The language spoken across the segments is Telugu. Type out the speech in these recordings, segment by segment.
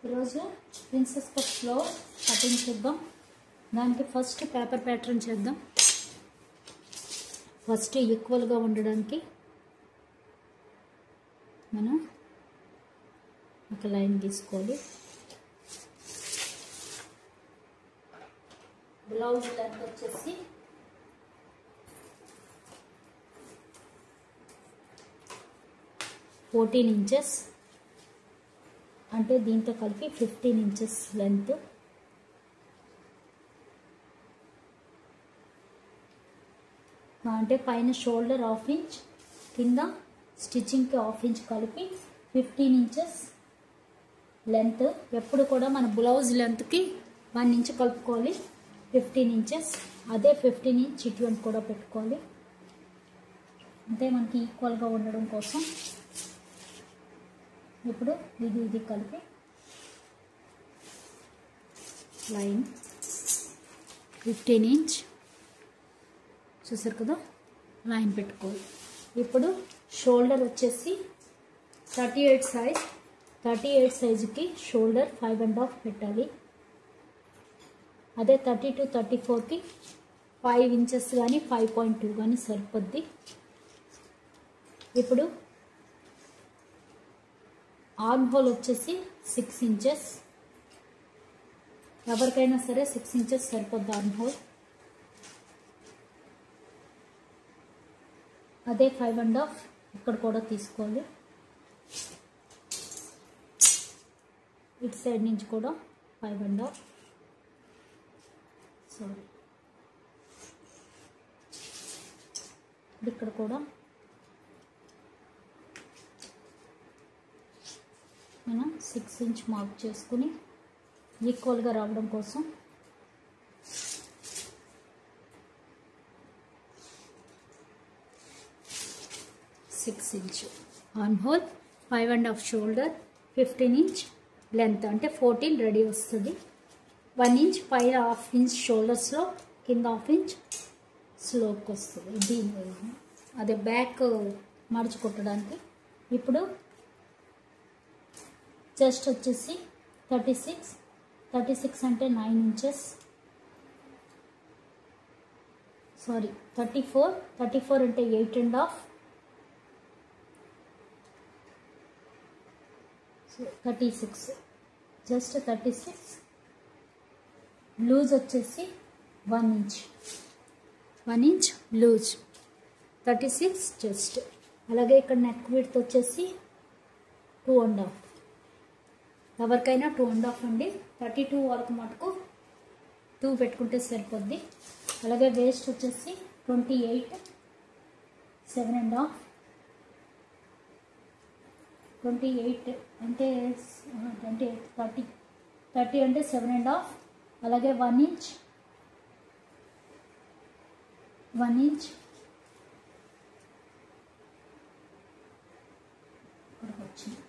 ఈరోజు ప్రిన్సెస్ కట్స్లో కటింగ్ చేద్దాం. దానికి ఫస్ట్ పేపర్ ప్యాటర్న్ చేద్దాం. ఫస్ట్ ఈక్వల్గా ఉండడానికి మనం ఒక లైన్ గీసుకోవాలి. బ్లౌజ్ లెంత్ వచ్చేసి 14 ఇంచెస్, అంటే దీంతో కలిపి 15 ఇంచెస్ లెంత్. అంటే పైన షోల్డర్ 1/2 ఇంచ్, కింద స్టిచ్చింగ్కి 1/2 ఇంచ్ కలిపి 15 ఇంచెస్ లెంత్. ఎప్పుడు కూడా మన బ్లౌజ్ లెంత్కి 1 ఇంచ్ కలుపుకోవాలి. 15 ఇంచెస్, అదే 15 ఇంచ్ ఇటువంటి కూడా పెట్టుకోవాలి. అంటే మనకి ఈక్వల్గా ఉండడం కోసం ఇప్పుడు ఇది కలిపి లైన్ 15 ఇంచ్ చూసారు కదా, లైన్ పెట్టుకోవాలి. ఇప్పుడు షోల్డర్ వచ్చేసి 38 సైజుకి షోల్డర్ 5.5 పెట్టాలి. అదే 32-34కి 5 ఇంచెస్ కానీ 5.2 కానీ సరిపోద్ది. ఇప్పుడు ఆర్మ్ హోల్ వచ్చేసి 6 ఇంచెస్. ఎవరికైనా సరే 6 ఇంచెస్ సరిపోద్ది ఆర్మ్ హోల్. అదే 5.5 ఇక్కడ కూడా తీసుకోవాలి. ఇటు సైడ్ నుంచి కూడా 5.5. సారీ, ఇక్కడ కూడా మనం 6 ఇంచ్ మార్క్ చేసుకుని ఈక్వల్గా రావడం కోసం 6 inch arm whole, 5.5 shoulder, 15 inch length, అంటే 14 రెడీ వస్తుంది. 1 ఇంచ్ పైన 1/2 ఇంచ్ షోల్డర్స్లో, కింద 1/2 ఇంచ్ స్లోప్కి వస్తుంది. దీని అదే బ్యాక్ మడిచి కుట్టడానికి. ఇప్పుడు చెస్ట్ వచ్చేసి 36 అంటే 9 ఇంచెస్, సారీ 34 అంటే 8.5, సో 36, జస్ట్ 36. లూజ్ వచ్చేసి 1 ఇంచ్ లూజ్, 36 చెస్ట్. అలాగే ఇక్కడ నెక్ విడ్త్ వచ్చేసి 2.5. ఎవరికైనా 2.5 అండి. 32 వరకు మటుకు 2 పెట్టుకుంటే సరిపోద్ది. అలాగే వేస్ట్ వచ్చేసి 28, 7.5. 28 అంటే 30 అంటే 7.5. అలాగే 1 ఇంచ్ ఇక్కడికి వచ్చింది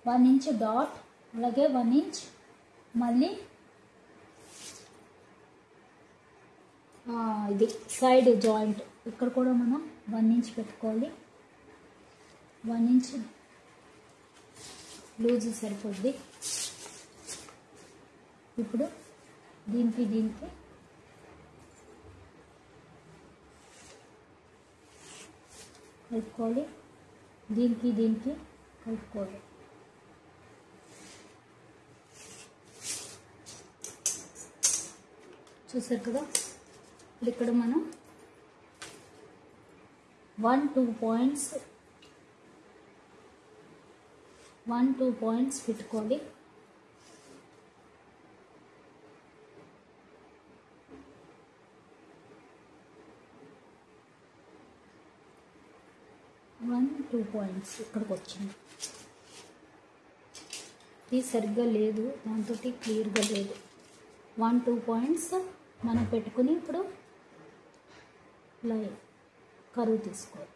1 ఇంచ్ డాట్, అలాగే 1 ఇంచ్ మళ్ళీ ఇది సైడ్ జాయింట్, ఇక్కడ కూడా మనం 1 ఇంచ్ పెట్టుకోవాలి. 1 ఇంచ్ లూజ్ సరిపోద్ది. ఇప్పుడు దీనికి కలుపుకోవాలి. దీనికి కలుపుకోవాలి. చూసారు కదా, ఇక్కడ మనం 1-2 పాయింట్స్ పెట్టుకోవాలి. ఇక్కడికి వచ్చింది. ఇది సరిగ్గా లేదు, దాంతో క్లియర్గా లేదు. 1-2 పాయింట్స్ మనం పెట్టుకుని ఇప్పుడు లైన్ కరువు తీసుకోవాలి.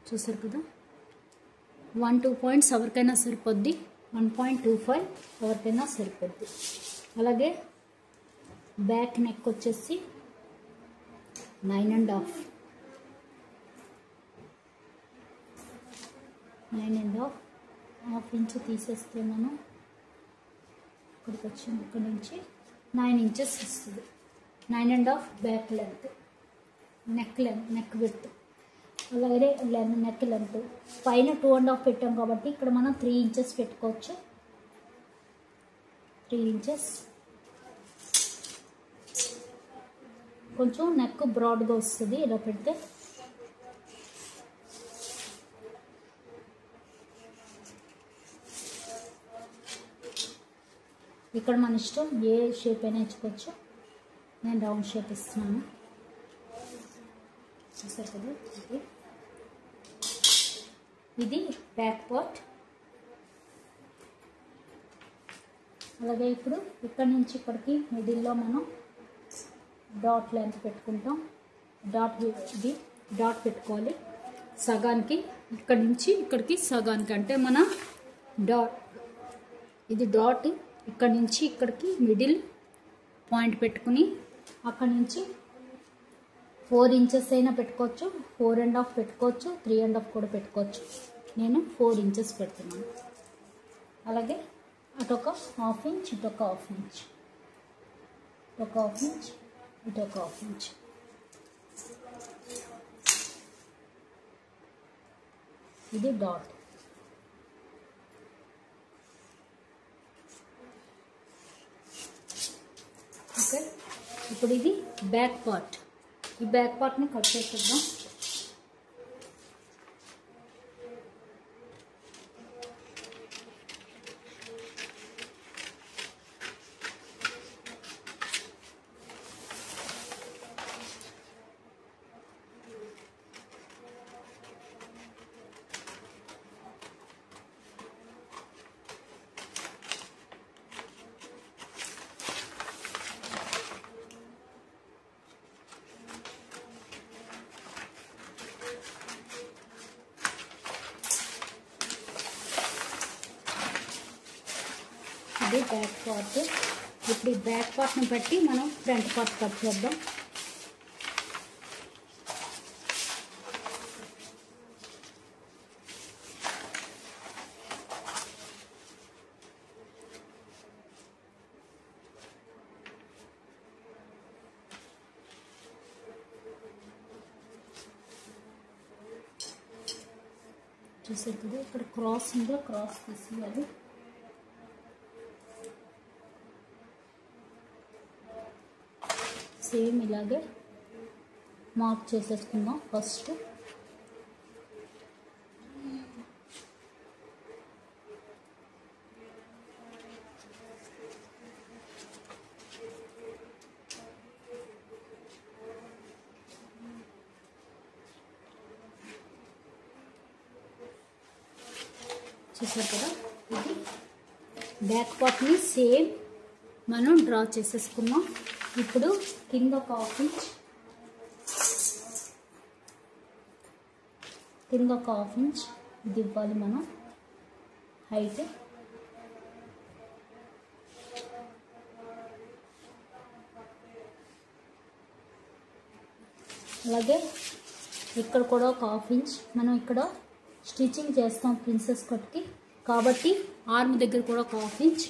చూసారు కదా, 1-2 పాయింట్స్ ఎవరికైనా సరిపోద్ది. 1.25 ఎవరికైనా సరిపోద్ది. అలాగే బ్యాక్ నెక్ వచ్చేసి 9.5. 9.5 ఇంచ్ తీసేస్తే మనం ఇక్కడికి వచ్చి ఇక్కడ నుంచి 9 ఇంచెస్ వస్తుంది. 9.5 బ్యాక్ లెంత్, నెక్ విడ్త్, అలాగే నెక్ లెంత్. పైన 2.5 పెట్టాం కాబట్టి ఇక్కడ మనం 3 ఇంచెస్ పెట్టుకోవచ్చు. 3 ఇంచెస్. కొంచెం నెక్ బ్రాడ్గా వస్తుంది ఇలా పెడితే. ఇక్కడ మన ఇష్టం, ఏ షేప్ అయినా ఇచ్చుకోవచ్చు. నేను రౌండ్ షేప్ ఇస్తున్నాను. చూసారు కదా, ఇది బ్యాక్ పార్ట్. అలాగే ఇప్పుడు ఇక్కడ నుంచి ఇక్కడికి మిడిల్లో మనం డాట్ లెంత్ పెట్టుకుంటాం. డాట్ పెట్టుకోవాలి సగానికి. ఇక్కడ నుంచి ఇక్కడికి సగానికి, అంటే మన ఇది డాట్. ఇక్కడ నుంచి ఇక్కడికి మిడిల్ పాయింట్ పెట్టుకుని అక్కడ నుంచి 4 ఇంచెస్ అయినా పెట్టుకోవచ్చు, 4.5 పెట్టుకోవచ్చు, 3.5 కూడా పెట్టుకోవచ్చు. నేను 4 ఇంచెస్ పెడుతున్నాను. అలాగే అటొక 1/2 ఇంచ్, ఇటొక 1/2 ఇంచ్, ఒక 1/2 ఇంచ్, ఇటొక 1/2 ఇంచ్. ఇది డాట్. ఓకే, ఇప్పుడు ఇది బ్యాక్ పార్ట్. ఈ బ్యాక్ పార్ట్ని కట్ చేసేద్దాం. ఇది బ్యాక్ పార్ట్. ఇప్పుడు ఈ బ్యాక్ పార్ట్ని బట్టి మనం ఫ్రంట్ పార్ట్ కట్ చేద్దాం. చూసారు కదా, ఇక్కడ క్రాస్ ఉందో క్రాస్ తీసేయాలి. సేమ్ ఇలాగే మార్క్ చేసేసుకుందాం ఫస్ట్. చూసారు కదా, ఇది బ్యాక్ పార్ట్ని సేమ్ మనం డ్రా చేసేసుకున్నాం. ఇప్పుడు కింద ఒక 1/2 ఇంచ్, కింద ఒక 1/2 ఇంచ్ ఇది ఇవ్వాలి మనం హైట్. అలాగే ఇక్కడ కూడా ఒక 1/2 ఇంచ్. మనం ఇక్కడ స్టిచ్చింగ్ చేస్తాం ప్రిన్సెస్ కట్కి కాబట్టి ఆర్మ్ దగ్గర కూడా ఒక 1/2 ఇంచ్.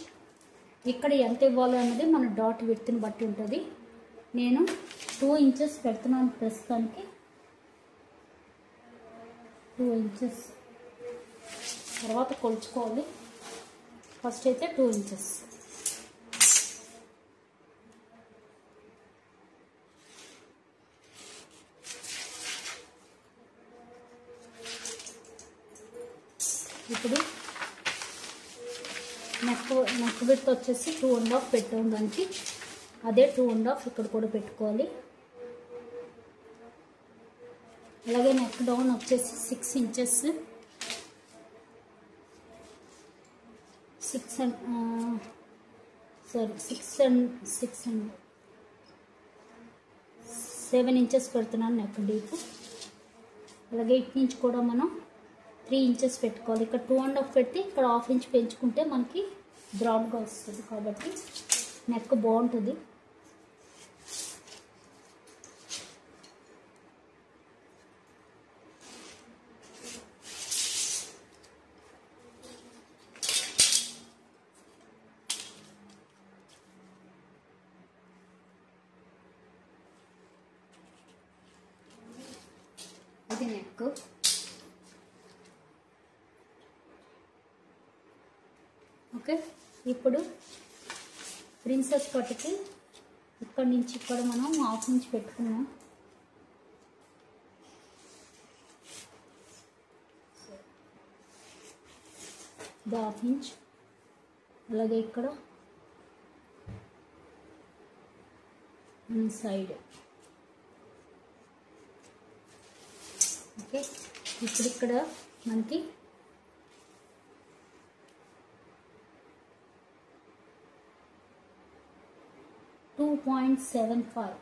ఇక్కడ ఎంత ఇవ్వాలి అన్నది మన డాట్ విడ్త్ని బట్టి ఉంటుంది. నేను 2 ఇంచెస్ పెడుతున్నాను ప్రస్తుతానికి. 2 ఇంచెస్ తర్వాత కొలుచుకోవాలి. ఫస్ట్ అయితే 2 ఇంచెస్. ఇప్పుడు నెక్ విడ్త్ వచ్చేసి 2.5 పెట్టాం దానికి. అదే 2.5 ఇక్కడ కూడా పెట్టుకోవాలి. అలాగే నెక్ డౌన్ వచ్చేసి 6 ఇంచెస్. 7 ఇంచెస్ పెడుతున్నాను నెక్ డీప్. అలాగే ఇటు నుంచి కూడా మనం 3 ఇంచెస్ పెట్టుకోవాలి. ఇక్కడ 2.5 పెట్టి ఇక్కడ 1/2 ఇంచ్ పెంచుకుంటే మనకి బ్రౌన్గా వస్తుంది కాబట్టి నెక్ బాగుంటుంది. ఇది నెక్. ఓకే, ఇప్పుడు ప్రిన్సెస్ కట్కి ఇక్కడి నుంచి ఇక్కడ మనం హాఫ్ ఇంచ్ పెట్టుకున్నాం. హాఫ్ ఇంచ్, అలాగే ఇక్కడ సైడ్. ఓకే, ఇప్పుడు ఇక్కడ మనకి .75,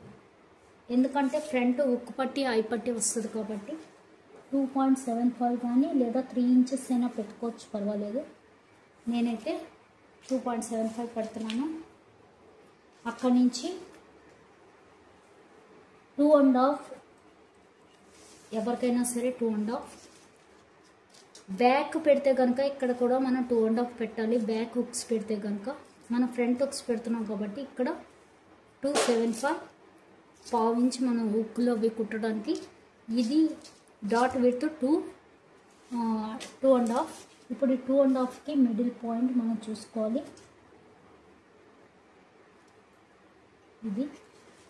ఎందుకంటే ఫ్రంట్ ఉక్కు పట్టి ఐ పట్టి వస్తుంది కాబట్టి 2.75 కానీ లేదా 3 ఇంచెస్ అయినా పెట్టుకోవచ్చు, పర్వాలేదు. నేనైతే 2.75 పెడుతున్నాను. అక్కడి నుంచి 2.5, ఎవరికైనా సరే 2.5. బ్యాక్ పెడితే కనుక ఇక్కడ కూడా మనం 2.5 పెట్టాలి. బ్యాక్ హుక్స్ పెడితే కనుక మనం ఫ్రంట్ హుక్స్ పెడుతున్నాం కాబట్టి ఇక్కడ 2.75, పావు ఇంచ్ మనం హుక్లో అవి కుట్టడానికి. ఇది డాట్ విత్ 2.5. ఇప్పుడు ఈ 2.5కి మిడిల్ పాయింట్ మనం చూసుకోవాలి. ఇది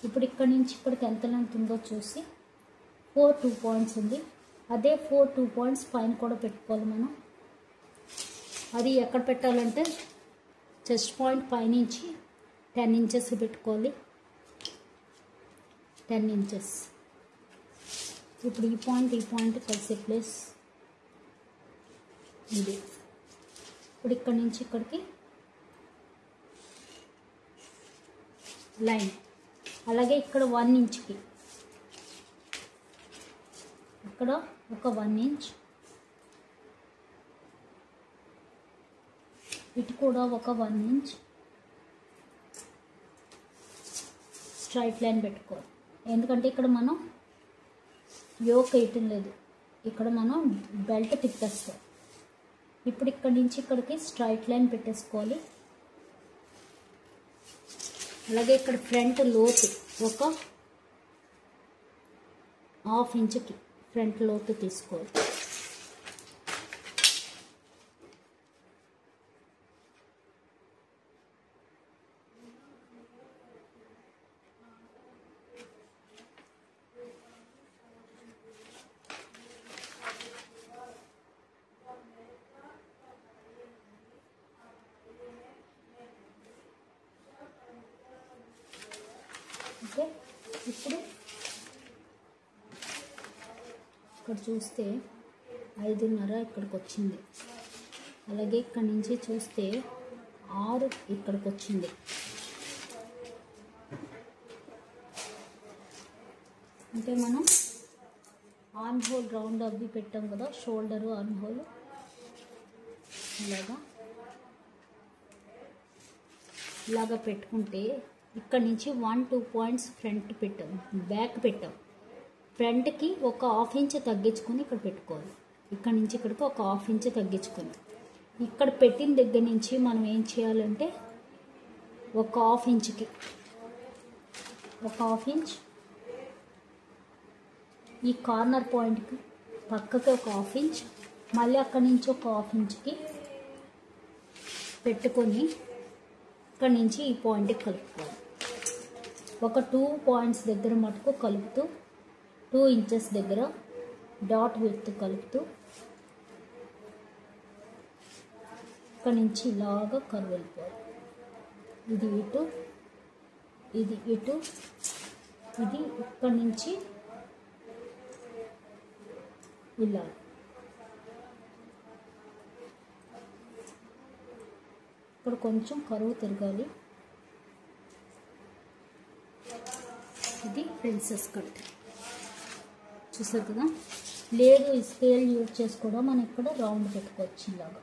ఇప్పుడు ఇక్కడ నుంచి ఇక్కడికి ఎంత లెంత్ ఉందో చూసి 4 2 పాయింట్స్ ఉంది. అదే 4 2 పాయింట్స్ పైన కూడా పెట్టుకోవాలి మనం. అది ఎక్కడ పెట్టాలంటే చెస్ట్ పాయింట్ పైనుంచి 10 ఇంచెస్ పెట్టుకోవాలి. 10 ఇంచెస్. ఇప్పుడు ఈ పాయింట్ కలిసే ప్లేస్ ఇది. ఇప్పుడు ఇక్కడి నుంచి ఇక్కడికి లైన్. అలాగే ఇక్కడ 1 ఇంచ్కి ఇక్కడ ఒక 1 ఇంచ్, ఇటు కూడా ఒక 1 ఇంచ్ స్ట్రైట్ లైన్ పెట్టుకోవాలి. ఎందుకంటే ఇక్కడ మనం యోక్ వేయటం లేదు, ఇక్కడ మనం బెల్ట్ తిప్పేస్తాం. ఇప్పుడు ఇక్కడి నుంచి ఇక్కడికి స్ట్రైట్ లైన్ పెట్టేసుకోవాలి. అలాగే ఇక్కడ ఫ్రంట్ లోతు ఒక ½ ఇంచుకి ఫ్రంట్ లోతు తీసుకోవాలి. ఓకే, ఇప్పుడు ఇక్కడ చూస్తే 5.5 ఇక్కడికి వచ్చింది. అలాగే ఇక్కడి నుంచి చూస్తే 6 ఇక్కడికి వచ్చింది. అంటే మనం ఆర్మ్ హోల్ రౌండ్ అవి పెట్టాం కదా, షోల్డరు ఆర్మ్ హోల్ ఇలాగా పెట్టుకుంటే ఇక్కడ నుంచి 1 2 పాయింట్స్ ఫ్రంట్ పెట్టాం, బ్యాక్ పెట్టాం. ఫ్రంట్కి ఒక ½ ఇంచ్ తగ్గించుకొని ఇక్కడ పెట్టుకోవాలి. ఇక్కడ నుంచి ఇక్కడికి ఒక ½ ఇంచ్ తగ్గించుకొని ఇక్కడ పెట్టిన దగ్గర నుంచి మనం ఏం చేయాలంటే ఒక ½ ఇంచ్కి ఒక ½ ఇంచ్ ఈ కార్నర్ పాయింట్కి పక్కకి ఒక ½ ఇంచ్, మళ్ళీ అక్కడి నుంచి ఒక ½ ఇంచ్కి పెట్టుకొని ఇక్కడ నుంచి ఈ పాయింట్కి కలుపుకోవాలి. ఒక 2 పాయింట్స్ దగ్గర మటుకు కలుపుతూ 2 ఇంచెస్ దగ్గర డాట్ విత్ కలుపుతూ ఇక్కడ నుంచి ఇలాగా కర్వ్ వెళ్ళిపోవాలి. ఇది ఇటు, ఇది ఇటు, ఇది ఇక్కడ నుంచి ఇలా. ఇక్కడ కొంచెం కరువు తిరగాలి. ఇది ప్రిన్సెస్ కట్ చూసారు కదా. లేదు ఈ స్కేల్ యూజ్ చేసి కూడా మనం ఇక్కడ రౌండ్ పెట్టుకోవచ్చు. ఇలాగా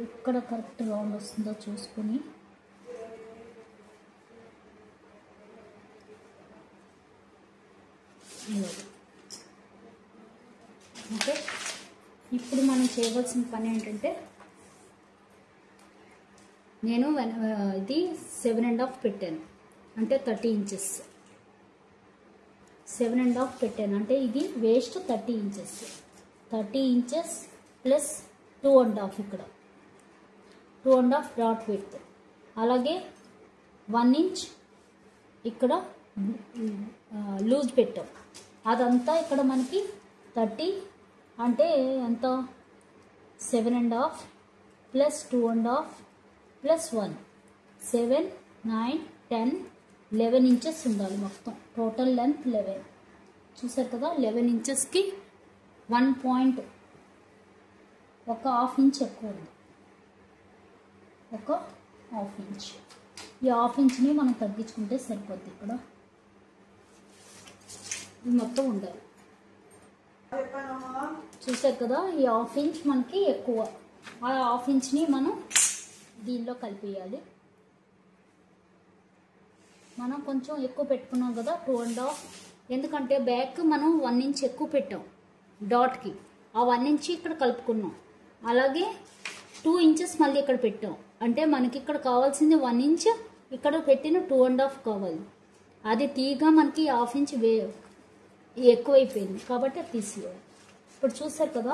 ఇక్కడ కరెక్ట్ రౌండ్ వస్తుందో చూసుకుని ఇలాగా. ఓకే, ఇప్పుడు మనం చేయవలసిన పని ఏంటంటే నేను ఇది 7.5 పెట్టాను, అంటే 30 ఇంచెస్. 7.5 పెట్టాను, అంటే ఇది వేస్ట్ 30 ఇంచెస్. 30 ఇంచెస్ ప్లస్ 2.5 ఇక్కడ 2.5 డాట్ విడ్త్. అలాగే 1 ఇంచ్ ఇక్కడ లూజ్ పెట్టాం. అదంతా ఇక్కడ మనకి 30 అంటే ఎంత 7.5 ప్లస్ 2.5 ప్లస్ 1 7 9 10 11 ఇంచెస్ ఉండాలి మొత్తం. Total length 11. చూసారు కదా 11 ఇంచెస్కి 1 పాయింట్ ఒక హాఫ్ ఇంచ్ ఎక్కువ ఉంది, ఒక హాఫ్ ఇంచ్. ఈ హాఫ్ ఇంచ్ని మనం తగ్గించుకుంటే సరిపోద్ది. ఇక్కడ ఇది మొత్తం ఉండాలి. చూసారు కదా ఈ హాఫ్ ఇంచ్ మనకి ఎక్కువ. ఆ హాఫ్ ఇంచ్ని మనం దీనిలో కలిపేయాలి. మనం కొంచెం ఎక్కువ పెట్టుకున్నాం కదా 2.5, ఎందుకంటే బ్యాక్ మనం 1 ఇంచ్ ఎక్కువ పెట్టాం డాట్కి. ఆ 1 ఇంచ్ ఇక్కడ కలుపుకున్నాం. అలాగే 2 ఇంచెస్ మళ్ళీ ఇక్కడ పెట్టాం, అంటే మనకి ఇక్కడ కావాల్సింది 1 ఇంచ్, ఇక్కడ పెట్టిన 2.5 కావాలి. అది తీగా మనకి హాఫ్ ఇంచ్ ఎక్కువైపోయింది కాబట్టి అది తీసేయాలి. ఇప్పుడు చూసారు కదా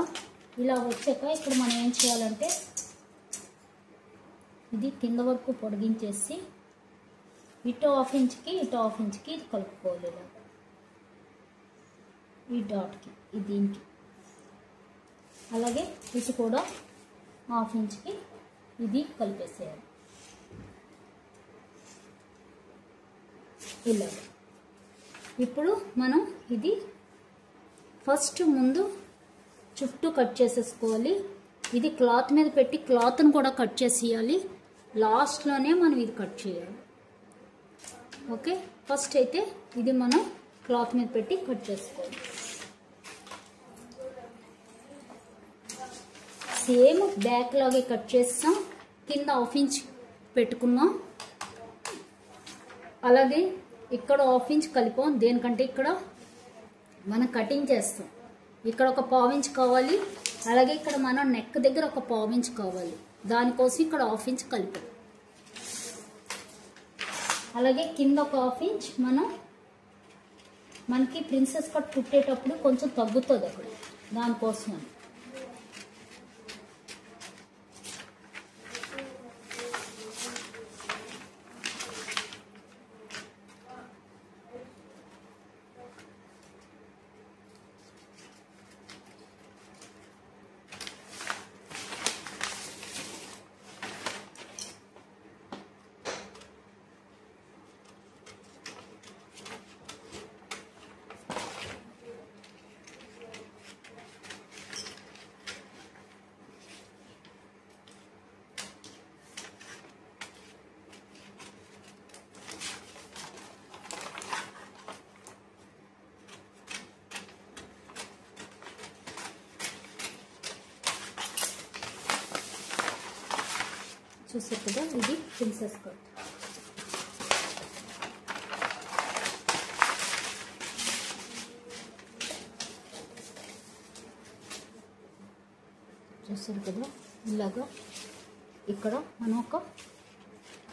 ఇలా వచ్చాక ఇక్కడ మనం ఏం చేయాలంటే ఇది కింద వరకు పొడిగించేసి ఇటు హాఫ్ ఇంచ్కి ఇటు హాఫ్ ఇంచ్కి ఇది కలుపుకోవాలి. ఇలా ఈ డాట్కి ఇది దీనికి, అలాగే ఇటు కూడా హాఫ్ ఇంచ్కి ఇది కలిపేసేయాలి. ఇలా ఇప్పుడు మనం ఇది ఫస్ట్ ముందు చుట్టూ కట్ చేసేసుకోవాలి. ఇది క్లాత్ మీద పెట్టి క్లాత్ని కూడా కట్ చేసేయాలి. లాస్ట్లోనే మనం ఇది కట్ చేయాలి. ఓకే, ఫస్ట్ అయితే ఇది మనం క్లాత్ మీద పెట్టి కట్ చేసుకోవాలి. సేమ్ బ్యాక్ లాగే కట్ చేస్తాం. కింద హాఫ్ ఇంచ్ పెట్టుకున్నాం. అలాగే ఇక్కడ హాఫ్ ఇంచ్ కలిపాం. దేనికంటే ఇక్కడ మనం కటింగ్ చేస్తాం. ఇక్కడ ఒక పావు ఇంచ్ కావాలి. అలాగే ఇక్కడ మనం నెక్ దగ్గర ఒక పావు ఇంచ్ కావాలి. దానికోసం ఇక్కడ హాఫ్ ఇంచ్ కలిపాం. అలాగే కింద ఒక హాఫ్ ఇంచ్ మనకి ప్రిన్సెస్ కట్ కుట్టేటప్పుడు కొంచెం తగ్గుతుంది అక్కడ, దానికోసం. చూసారు కదా ఇది ప్రిన్సెస్ కట్. చూసారు కదా ఇలాగా ఇక్కడ మనం ఒక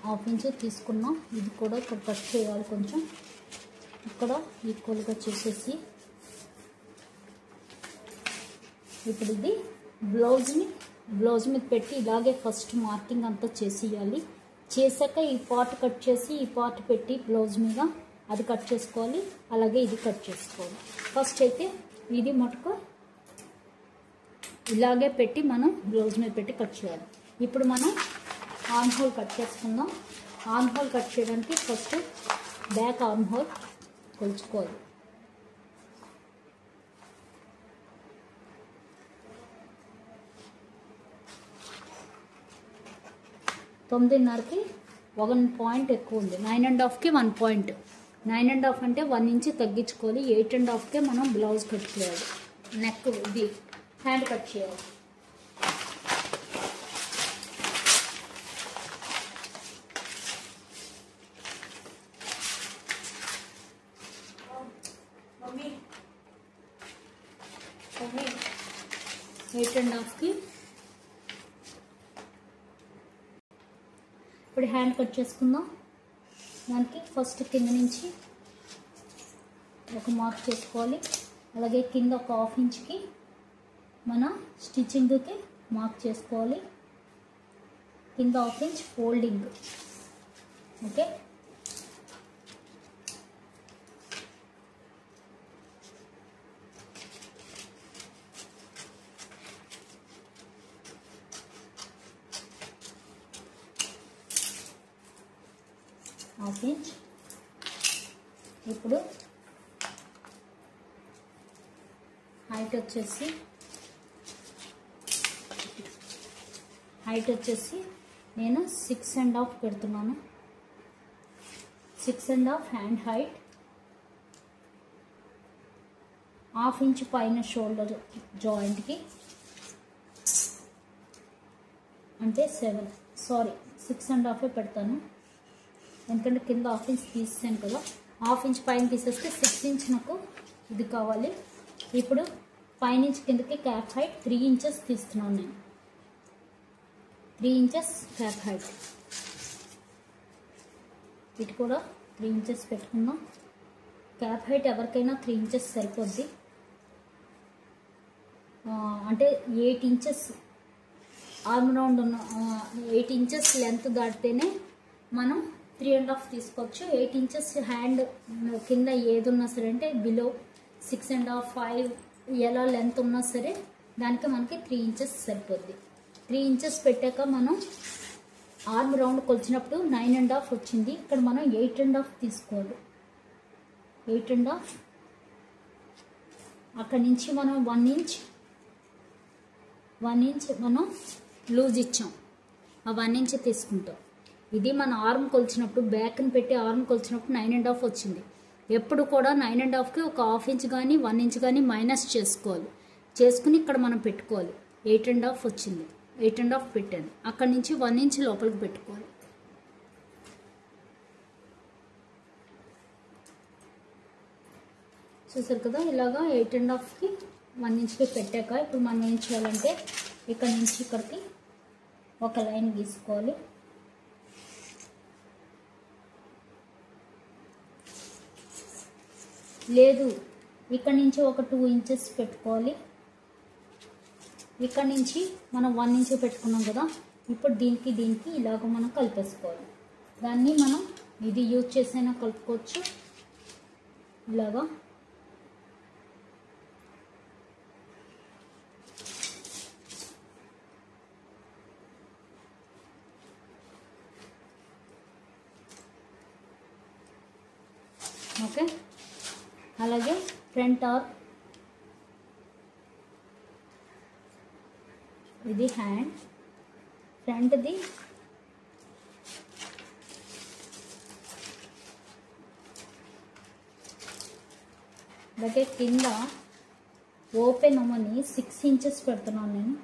హాఫ్ ఇంచ్ తీసుకున్నాం. ఇది కూడా ఇక్కడ కట్ చేయాలి కొంచెం. ఇక్కడ ఈక్వల్గా చేసేసి ఇప్పుడు ఇది బ్లౌజ్ మీద పెట్టి ఇలాగే ఫస్ట్ మార్కింగ్ అంతా చేసేయాలి. చేశాక ఈ పార్ట్ కట్ చేసి ఈ పార్ట్ పెట్టి బ్లౌజ్ మీద అది కట్ చేసుకోవాలి. అలాగే ఇది కట్ చేసుకోవాలి. ఫస్ట్ అయితే ఇది మటుకు ఇలాగే పెట్టి మనం బ్లౌజ్ మీద పెట్టి కట్ చేయాలి. ఇప్పుడు మనం ఆర్మ్ హోల్ కట్ చేసుకుందాం. ఆర్మ్ హోల్ కట్ చేయడానికి ఫస్ట్ బ్యాక్ ఆర్మ్ హోల్ కొలుచుకోవాలి. తొమ్మిదిన్నరకి 1 పాయింట్ ఎక్కువ ఉంది. 9.5కి 1 పాయింట్. 9.5 అంటే 1 ఇంచ్ తగ్గించుకోవాలి. 8.5కే మనం బ్లౌజ్ కట్ చేయాలి. నెక్ ఇది హ్యాండ్ కట్ చేయాలి. ఎయిట్ అండ్ హాఫ్కి ఇప్పుడు హ్యాండ్ కట్ చేసుకుందాం. దానికి ఫస్ట్ కింద నుంచి ఒక మార్క్ చేసుకోవాలి. అలాగే కింద ఒక 1/2 ఇంచ్కి మన స్టిచ్చింగ్కి మార్క్ చేసుకోవాలి. కింద 1/2 ఇంచ్ ఫోల్డింగ్. Okay, ½ inch. ఇప్పుడు హైట్ వచ్చేసి నేను 6.5 పెడుతున్నాను. 6.5 హ్యాండ్ హైట్. ½ ఇంచ్ పైన షోల్డర్ జాయింట్కి అంటే 6.5 పెడతాను. ఎందుకంటే కింద 1/2 ఇంచ్ తీసాను కదా, 1/2 ఇంచ్ పైన తీసేస్తే 6 ఇంచ్ నాకు ఇది కావాలి. ఇప్పుడు పైనుంచి కిందకి క్యాప్ హైట్ 3 ఇంచెస్ తీస్తున్నాను నేను. 3 ఇంచెస్ క్యాప్ హైట్. ఇటు కూడా 3 ఇంచెస్ పెట్టుకుందాం. క్యాప్ హైట్ ఎవరికైనా 3 ఇంచెస్ సరిపోద్ది. అంటే 8 ఇంచెస్ ఆర్మ్ రౌండ్ ఉన్న 8 ఇంచెస్ లెంత్ దాటితేనే మనం 3.5 తీసుకోవచ్చు. 8 ఇంచెస్ హ్యాండ్ కింద ఏది ఉన్నా సరే, అంటే బిలో 6.5, 5 ఎలా లెంత్ ఉన్నా సరే దానికి మనకి 3 ఇంచెస్ సరిపోద్ది. 3 ఇంచెస్ పెట్టాక మనం ఆర్మ్ రౌండ్ కొలిచినప్పుడు 9.5 వచ్చింది. ఇక్కడ మనం 8.5 తీసుకోవాలి. 8.5. అక్కడి నుంచి మనం 1 ఇంచ్ మనం లూజ్ ఇచ్చాం. ఆ 1 ఇంచ్ తీసుకుంటాం. ఇది మన ఆర్మ్ కొలిచినప్పుడు, బ్యాక్ని పెట్టి ఆర్మ్ కొలిచినప్పుడు 9.5 వచ్చింది. ఎప్పుడు కూడా 9.5కి ఒక 1/2 ఇంచ్ కానీ 1 ఇంచ్ కానీ మైనస్ చేసుకోవాలి. చేసుకుని ఇక్కడ మనం పెట్టుకోవాలి. 8.5 వచ్చింది. 8.5 పెట్టాను. అక్కడి నుంచి 1 ఇంచ్ లోపలికి పెట్టుకోవాలి. చూసారు కదా, ఇలాగా 8.5కి 1 ఇంచ్కి పెట్టాక ఇప్పుడు మనం ఏం చేయాలంటే ఇక్కడ నుంచి ఇక్కడికి ఒక లైన్ గీసుకోవాలి. లేదు, ఇక్కడ నుంచి ఒక 2 ఇంచెస్ పెట్టుకోవాలి. ఇక్కడ నుంచి మనం 1 ఇంచ్ పెట్టుకున్నాం కదా, ఇప్పుడు దీనికి ఇలాగ మనం కలిపేసుకోవాలి. దాన్ని మనం ఇది యూజ్ చేసైనా కలుపుకోవచ్చు. ఇలాగా ఓకే. అలాగే ఫ్రంట్ ఆర్మ్, ఇది హ్యాండ్ ఫ్రంట్ది. అలాగే కింద ఓపెన్ అవ్వని 6 ఇంచెస్ పెడుతున్నాను నేను.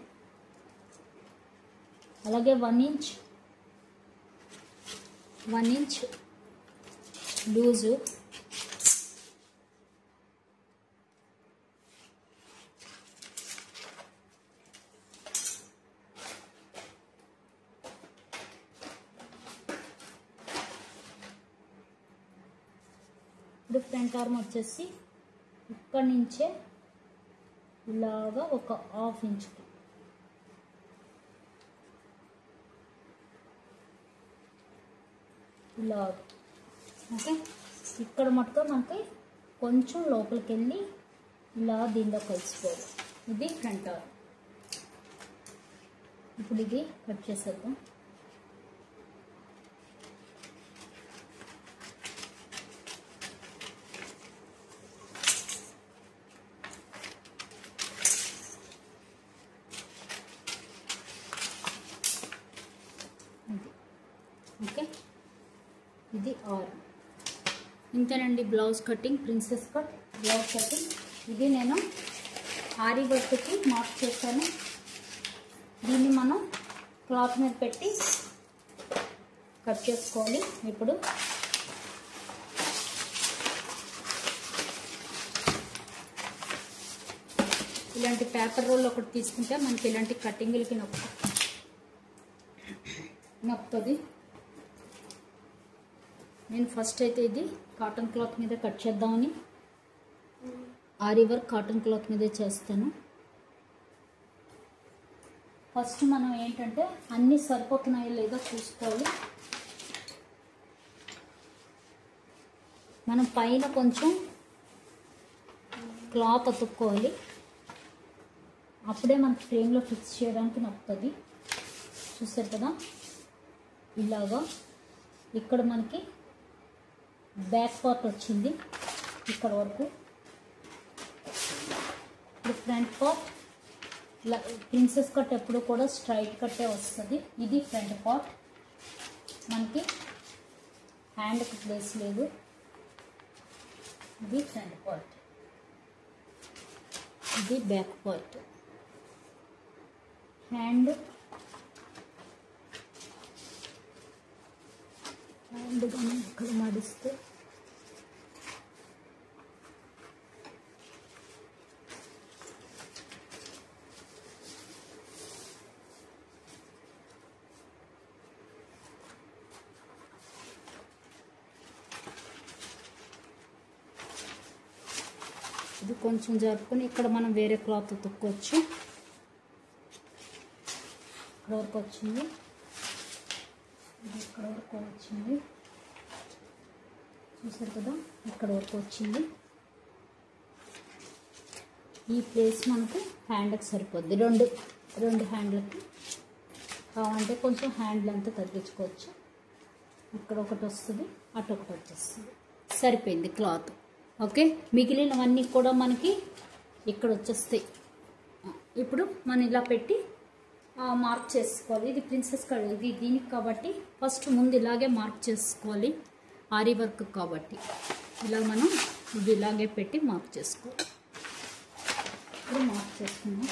అలాగే 1 ఇంచ్ లూజు. ఇప్పుడు ఫ్రంట్ ఆర్మ్ వచ్చేసి ఇక్కడి నుంచే ఇలాగా ఒక 1/2 ఇంచ్కి ఇలా. ఓకే, ఇక్కడ మటుకు మనకి కొంచెం లోపలికి వెళ్ళి ఇలా దీనిలో కలిసిపోవాలి. ఇది ఫ్రంట్ ఆర్మ్. ఇప్పుడు ఇది కట్ చేసేద్దాం. ఓకే, ఇది ఆర్మ్. ఇంతేనండి blouse cutting, princess cut blouse cutting. ఇది నేను ఆరి వర్క్కి మార్క్ చేశాను. దీన్ని మనం క్లాత్ మీద పెట్టి కట్ చేసుకోవాలి. ఇప్పుడు ఇలాంటి పేపర్ రోల్ ఒకటి తీసుకుంటే మనకి ఇలాంటి కటింగ్లకి నొప్పుతుంది. నేను ఫస్ట్ అయితే ఇది కాటన్ క్లాత్ మీద కట్ చేద్దామని ఆరి వర్క్ కాటన్ క్లాత్ మీదే చేస్తాను. ఫస్ట్ మనం ఏంటంటే అన్నీ సరిపోతున్నాయో లేదో చూసుకోవాలి. మనం పైన కొంచెం క్లాత్ అతుక్కోవాలి, అప్పుడే మనకి ఫ్రేమ్లో ఫిక్స్ చేయడానికి నొప్పుతుంది. చూసారు కదా, ఇలాగా ఇక్కడ మనకి బ్యాక్ పార్ట్ వచ్చింది ఇక్కడ వరకు. ఇప్పుడు ఫ్రంట్ పార్ట్ ప్రిన్సెస్ కట్ ఎప్పుడు కూడా స్ట్రైట్ కట్టే వస్తుంది. ఇది ఫ్రంట్ పార్ట్. మనకి హ్యాండ్కి ప్లేస్ లేదు. ఇది ఫ్రంట్ పార్ట్, ఇది బ్యాక్ పార్ట్. హ్యాండ్ కానీ ఇక్కడ మడిస్తే ఇది కొంచెం జరుపుకొని ఇక్కడ మనం వేరే క్లాత్ తొక్కొచ్చు. ఇక్కడ వరకు వచ్చింది, ఇది ఇక్కడ వరకు వచ్చింది. చూసారు కదా, ఇక్కడ వరకు వచ్చింది. ఈ ప్లేస్ మనకు హ్యాండ్కి సరిపోద్ది. రెండు హ్యాండ్లకి కావాలంటే కొంచెం హ్యాండ్ లెంత్ తగ్గించుకోవచ్చు. ఇక్కడ ఒకటి వస్తుంది, అటు ఒకటి వచ్చేస్తుంది. సరిపోయింది క్లాత్. ఓకే, మిగిలినవన్నీ కూడా మనకి ఇక్కడ వచ్చేస్తాయి. ఇప్పుడు మనం ఇలా పెట్టి మార్క్ చేసుకోవాలి. ఇది ప్రిన్సెస్ కట్, ఇది దీనికి కాబట్టి ఫస్ట్ ముందు ఇలాగే మార్క్ చేసుకోవాలి. ఆరి వర్క్ కాబట్టి ఇలా మనం ఇది ఇలాగే పెట్టి మార్క్ చేసుకోవాలి. ఇప్పుడు మార్క్ చేసుకున్నాం.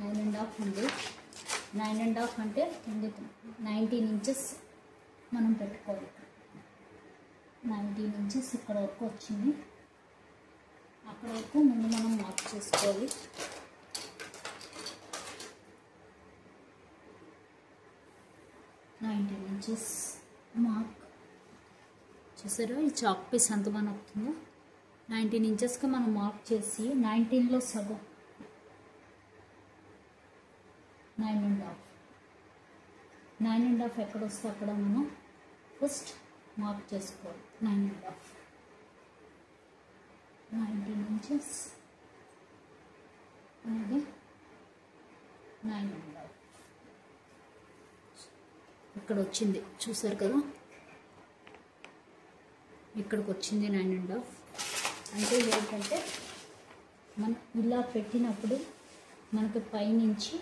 నైన్ అండ్ హాఫ్ ఉంది. 9.5 అంటే 19 ఇంచెస్ మనం పెట్టుకోవాలి. 19 ఇంచెస్ ఇక్కడ వరకు వచ్చింది. అక్కడ వరకు ముందు మనం మార్క్ చేసుకోవాలి. ఇంచెస్ మార్క్ చూసారా, ఈ చాక్ పీస్ ఎంత మన అవుతుందో 19 ఇంచెస్కి మనం మార్క్ చేసి 19లో సగం 9.5 ఎక్కడ వస్తే అక్కడ మనం ఫస్ట్ మార్క్ చేసుకోవాలి. 9.5 19 ఇంచెస్ అలాగే 9.5 ఇక్కడ వచ్చింది. చూసారు కదా, ఇక్కడికి వచ్చింది 9.5. అంటే ఏంటంటే మనం ఇలా పెట్టినప్పుడు మనకి పైనుంచి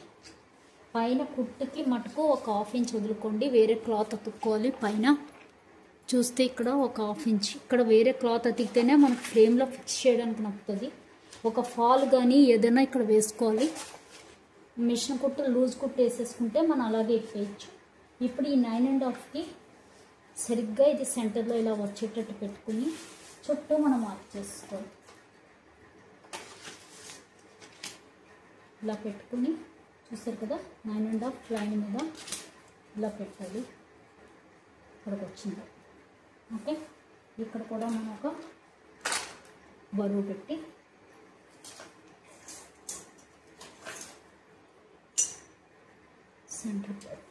పైన కుట్టుకి మటుకు ఒక 1/2 ఇంచ్ వదులుకోండి. వేరే క్లాత్ అతుక్కోవాలి. పైన చూస్తే ఇక్కడ ఒక 1/2 ఇంచ్ ఇక్కడ వేరే క్లాత్ అతికితేనే మనకు ఫ్రేమ్లో ఫిక్స్ చేయడానికి నప్పుతుంది. ఒక ఫాల్ కానీ ఏదైనా ఇక్కడ వేసుకోవాలి. మిషన్ కుట్టు లూజ్ కుట్టు వేసేసుకుంటే మనం అలాగే ఇప్పేయచ్చు. ఇప్పుడు ఈ 9.5కి సరిగ్గా ఇది సెంటర్లో ఇలా వచ్చేటట్టు పెట్టుకుని చుట్టూ మనం మార్క్ చేసుకోవాలి. ఇలా పెట్టుకుని చూస్తారు కదా, 9.5 లైన్ మీద ఇలా పెట్టాలి. ఇక్కడికి వచ్చింది. ఓకే, ఇక్కడ కూడా మనం ఒక బరువు పెట్టి సెంటర్ పార్ట్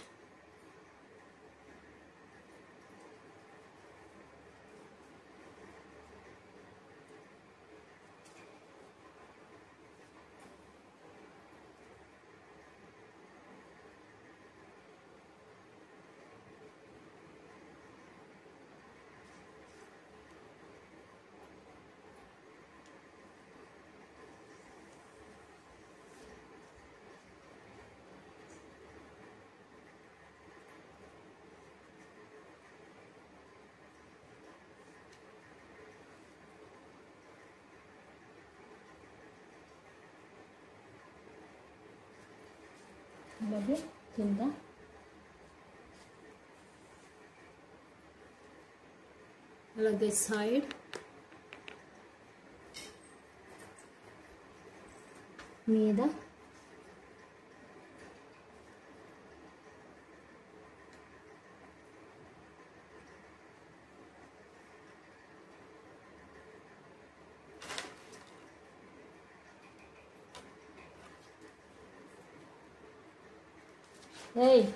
అలాగే కింద అలాగే సైడ్ మీద ఏయ్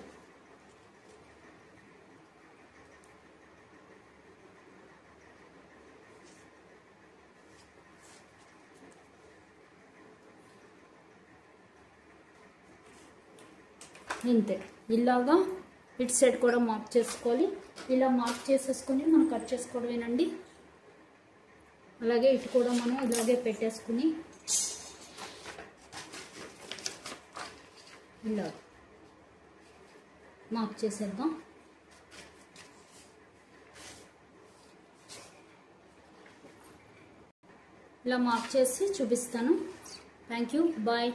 ఇంతే ఇలాగా ఇటు సైడ్ కూడా మార్క్ చేసుకోవాలి. ఇలా మార్క్ చేసేసుకొని మనం కట్ చేసుకోవడమేనండి. అలాగే ఇటు కూడా మనం ఇలాగే పెట్టేసుకుని ఇలా మార్క్ చేసేద్దాం. ఇలా మార్క్ చేసి చూపిస్తాను. Thank you, bye.